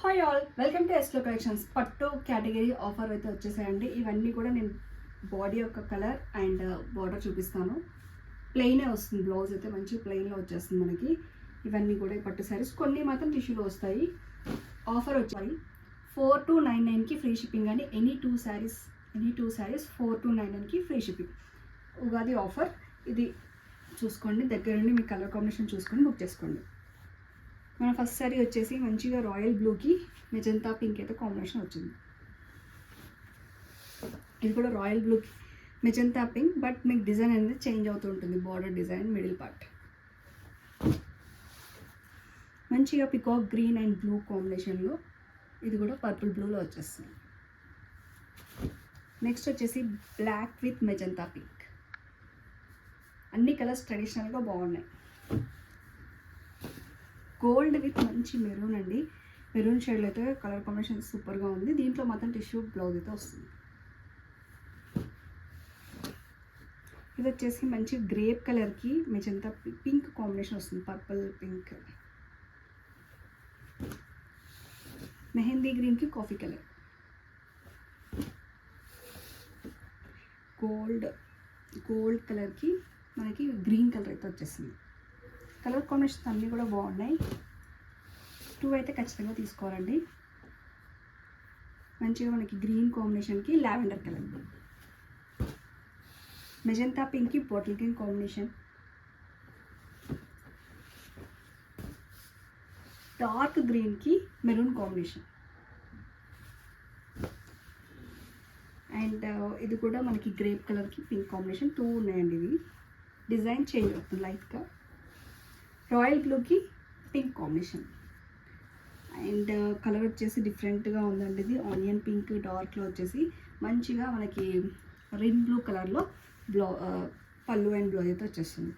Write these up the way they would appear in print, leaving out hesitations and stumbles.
Hi all, welcome to ఎస్లో collections. పట్టు category offer అయితే వచ్చేసాయండి. ఇవన్నీ కూడా నేను బాడీ యొక్క కలర్ అండ్ బార్డర్ చూపిస్తాను. ప్లెయినే వస్తుంది, బ్లౌజ్ అయితే మంచి ప్లెయిన్లో వచ్చేస్తుంది మనకి. ఇవన్నీ కూడా పట్టు శారీస్, కొన్ని మాత్రం టిష్యూలో వస్తాయి. ఆఫర్ వచ్చాయి 4299కి ఫ్రీ షిప్పింగ్ అండి. ఎనీ టూ శారీస్ 4299కి ఫ్రీ షిప్పింగ్. ఉగాది ఆఫర్ ఇది. చూసుకోండి, దగ్గర నుండి మీ కలర్ కాంబినేషన్ చూసుకొని బుక్ చేసుకోండి. మన ఫస్ట్ శారీ వచ్చేసి మంచిగా రాయల్ బ్లూకి మెజంతా పింక్ అయితే కాంబినేషన్ వచ్చింది. ఇది కూడా రాయల్ బ్లూకి మెజంతా పింక్, బట్ మీకు డిజైన్ అనేది చేంజ్ అవుతూ ఉంటుంది. బార్డర్ డిజైన్ మిడిల్ పార్ట్ మంచిగా పికాక్ గ్రీన్ అండ్ బ్లూ కాంబినేషన్లో, ఇది కూడా పర్పుల్ బ్లూలో వచ్చేస్తుంది. నెక్స్ట్ వచ్చేసి బ్లాక్ విత్ మెజంతా పింక్. అన్ని కలర్స్ ట్రెడిషనల్గా బాగున్నాయి. గోల్డ్ విత్ మంచి మెరూన్ అండి. మెరూన్ షేడ్లో అయితే కలర్ కాంబినేషన్ సూపర్గా ఉంది. దీంట్లో మాత్రం టిష్యూ బ్లౌజ్ అయితే వస్తుంది. ఇది వచ్చేసి మంచి గ్రేప్ కలర్కి మెజంతా పింక్ కాంబినేషన్ వస్తుంది. పర్పుల్ పింక్, మెహందీ గ్రీన్కి కాఫీ కలర్, గోల్డ్ కలర్కి మనకి గ్రీన్ కలర్ అయితే వచ్చేసింది. కలర్ కాంబినేషన్స్ అన్నీ కూడా బాగున్నాయి. 2 అయితే ఖచ్చితంగా తీసుకోవాలండి. మంచిగా మనకి గ్రీన్ కాంబినేషన్కి లావెండర్ కలర్, మెజంతా పింక్కి బాటిల్ గ్రీన్ కాంబినేషన్, డార్క్ గ్రీన్కి మెరూన్ కాంబినేషన్, అండ్ ఇది కూడా మనకి గ్రేప్ కలర్కి పింక్ కాంబినేషన్. 2 ఉన్నాయండి. ఇవి డిజైన్ చేంజ్ అవుతుంది లైట్గా. రాయల్ బ్లూకి పింక్ కాంబినేషన్, అండ్ కలర్ వచ్చేసి డిఫరెంట్గా ఉందండి. ఇది ఆనియన్ పింక్ డార్క్లో వచ్చేసి మంచిగా మనకి రిన్ బ్లూ కలర్లో పళ్ళు అండ్ బ్లౌజ్ అయితే వచ్చేస్తుంది.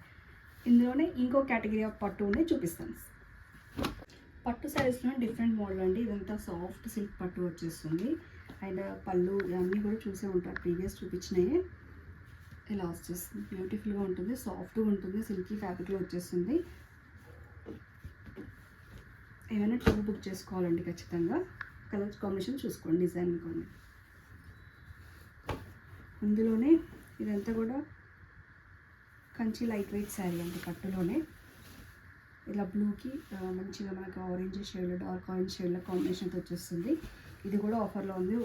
ఇందులోనే ఇంకో కేటగిరీ ఆఫ్ పట్టు ఉన్నాయి, చూపిస్తాను. పట్టు శారీస్లో డిఫరెంట్ మోడల్ అండి. ఇదంతా సాఫ్ట్ సిల్క్ పట్టు వచ్చేస్తుంది. అండ్ పళ్ళు ఇవన్నీ కూడా చూసే ఉంటారు, ప్రీవియస్ చూపించినాయి. ఇలా వచ్చేస్తుంది, బ్యూటిఫుల్గా ఉంటుంది, సాఫ్ట్గా ఉంటుంది, సిల్కీ ఫ్యాబ్రిక్లో వచ్చేస్తుంది. ఏమైనా 2 బుక్ చేసుకోవాలండి ఖచ్చితంగా. కలర్ కాంబినేషన్ చూసుకోండి, డిజైన్ కొన్ని. అందులోనే ఇదంతా కూడా కంచి లైట్ వెయిట్ శారీ అండి. పట్టులోనే ఇలా బ్లూకి మంచిగా మనకు ఆరెంజ్ షేడ్లో, డార్క్ ఆరెంజ్ షేడ్లో కాంబినేషన్తో వచ్చేస్తుంది. ఇది కూడా ఆఫర్లో ఉంది.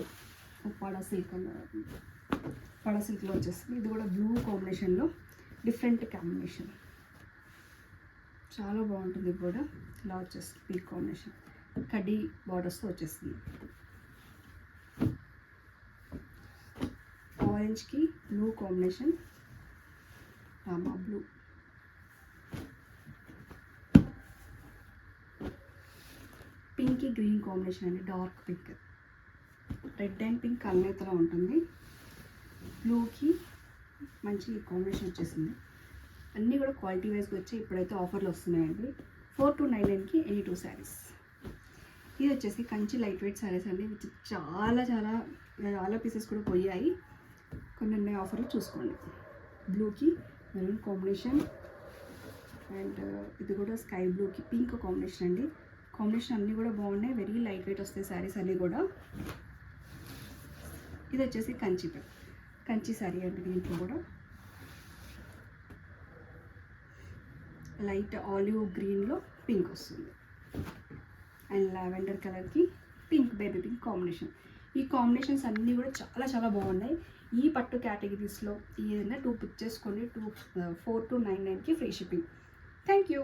ఉప్పాడ సిల్క్లో వచ్చేస్తుంది. ఇది కూడా బ్లూ కాంబినేషన్లో డిఫరెంట్ కాంబినేషన్, చాలా బాగుంటుంది. ఇది కూడా ఇలా వచ్చేస్తుంది, పింక్ కాంబినేషన్, కడ్డీ బార్డర్స్తో వచ్చేస్తుంది. ఆరెంజ్కి బ్లూ కాంబినేషన్, రామా బ్లూ, పింక్కి గ్రీన్ కాంబినేషన్ అండి. Dark pink, red and pink కలనేతలా ఉంటుంది. బ్లూకి మంచి కాంబినేషన్ వచ్చేసింది. అన్నీ కూడా క్వాలిటీ వైజ్గా వచ్చి ఇప్పుడైతే ఆఫర్లు వస్తున్నాయండి. 4299కి ఎనీ 2 శారీస్. ఇది వచ్చేసి కంచి లైట్ వెయిట్ శారీస్ అండి. చాలా పీసెస్ కూడా పోయాయి. కొన్ని ఉన్నాయి ఆఫర్లు, చూసుకోండి. బ్లూకి మెరూన్ కాంబినేషన్, అండ్ ఇది కూడా స్కై బ్లూకి పింక్ కాంబినేషన్ అండి. కాంబినేషన్ అన్నీ కూడా బాగున్నాయి. వెరీ లైట్ వెయిట్ వస్తాయి శారీస్ అన్నీ కూడా. ఇది వచ్చేసి కంచి శారీ అండి. దీంట్లో కూడా లైట్ ఆలివ్ గ్రీన్లో పింక్ వస్తుంది, అండ్ లావెండర్ కలర్కి పింక్, బేబీ పింక్ కాంబినేషన్. ఈ కాంబినేషన్స్ అన్నీ కూడా చాలా బాగున్నాయి. ఈ పట్టు కేటగిరీస్లో ఏదైనా 2 బుక్ చేసుకోండి. 4299కి ఫ్రీ షిప్పింగ్. Thank you.